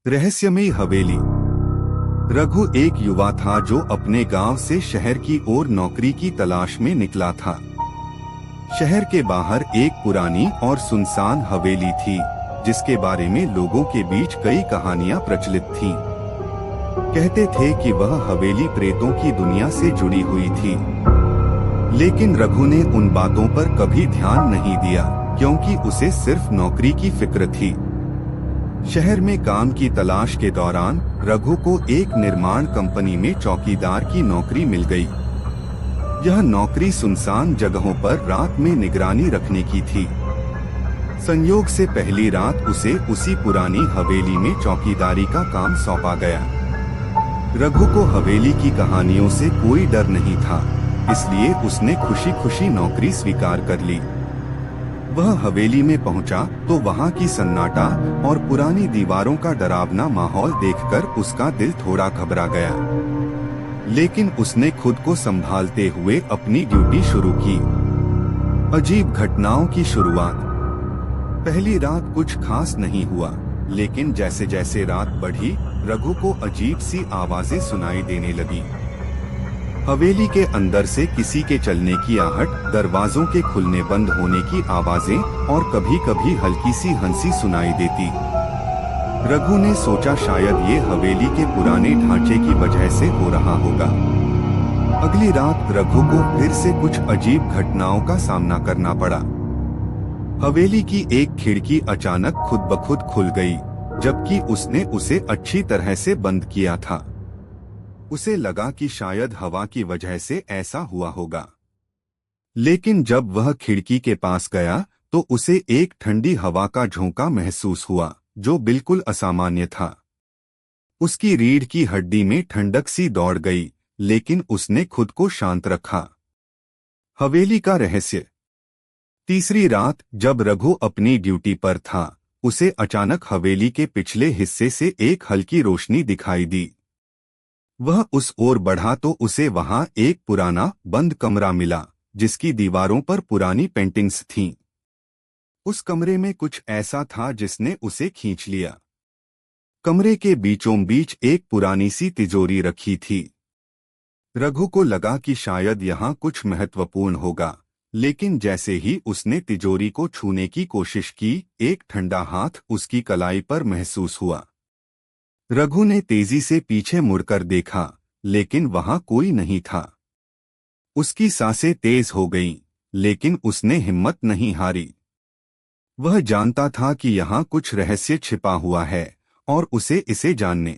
रहस्यमयी हवेली। रघु एक युवा था जो अपने गांव से शहर की ओर नौकरी की तलाश में निकला था। शहर के बाहर एक पुरानी और सुनसान हवेली थी, जिसके बारे में लोगों के बीच कई कहानियां प्रचलित थीं। कहते थे कि वह हवेली प्रेतों की दुनिया से जुड़ी हुई थी, लेकिन रघु ने उन बातों पर कभी ध्यान नहीं दिया, क्योंकि उसे सिर्फ नौकरी की फिक्र थी। शहर में काम की तलाश के दौरान रघु को एक निर्माण कंपनी में चौकीदार की नौकरी मिल गई। यह नौकरी सुनसान जगहों पर रात में निगरानी रखने की थी। संयोग से पहली रात उसे उसी पुरानी हवेली में चौकीदारी का काम सौंपा गया। रघु को हवेली की कहानियों से कोई डर नहीं था, इसलिए उसने खुशी खुशी नौकरी स्वीकार कर ली। वह हवेली में पहुंचा तो वहां की सन्नाटा और पुरानी दीवारों का डरावना माहौल देखकर उसका दिल थोड़ा घबरा गया, लेकिन उसने खुद को संभालते हुए अपनी ड्यूटी शुरू की। अजीब घटनाओं की शुरुआत। पहली रात कुछ खास नहीं हुआ, लेकिन जैसे जैसे रात बढ़ी, रघु को अजीब सी आवाजें सुनाई देने लगी। हवेली के अंदर से किसी के चलने की आहट, दरवाजों के खुलने बंद होने की आवाजें और कभी कभी हल्की सी हंसी सुनाई देती। रघु ने सोचा शायद ये हवेली के पुराने ढांचे की वजह से हो रहा होगा। अगली रात रघु को फिर से कुछ अजीब घटनाओं का सामना करना पड़ा। हवेली की एक खिड़की अचानक खुद ब खुद खुल गई, जबकि उसने उसे अच्छी तरह से बंद किया था। उसे लगा कि शायद हवा की वजह से ऐसा हुआ होगा, लेकिन जब वह खिड़की के पास गया तो उसे एक ठंडी हवा का झोंका महसूस हुआ, जो बिल्कुल असामान्य था। उसकी रीढ़ की हड्डी में ठंडक सी दौड़ गई, लेकिन उसने खुद को शांत रखा। हवेली का रहस्य। तीसरी रात जब रघु अपनी ड्यूटी पर था, उसे अचानक हवेली के पिछले हिस्से से एक हल्की रोशनी दिखाई दी। वह उस ओर बढ़ा तो उसे वहां एक पुराना बंद कमरा मिला, जिसकी दीवारों पर पुरानी पेंटिंग्स थीं। उस कमरे में कुछ ऐसा था जिसने उसे खींच लिया। कमरे के बीचों बीच एक पुरानी सी तिजोरी रखी थी। रघु को लगा कि शायद यहाँ कुछ महत्वपूर्ण होगा, लेकिन जैसे ही उसने तिजोरी को छूने की कोशिश की, एक ठंडा हाथ उसकी कलाई पर महसूस हुआ। रघु ने तेजी से पीछे मुड़कर देखा, लेकिन वहां कोई नहीं था। उसकी सांसें तेज हो गईं, लेकिन उसने हिम्मत नहीं हारी। वह जानता था कि यहाँ कुछ रहस्य छिपा हुआ है और उसे इसे जानने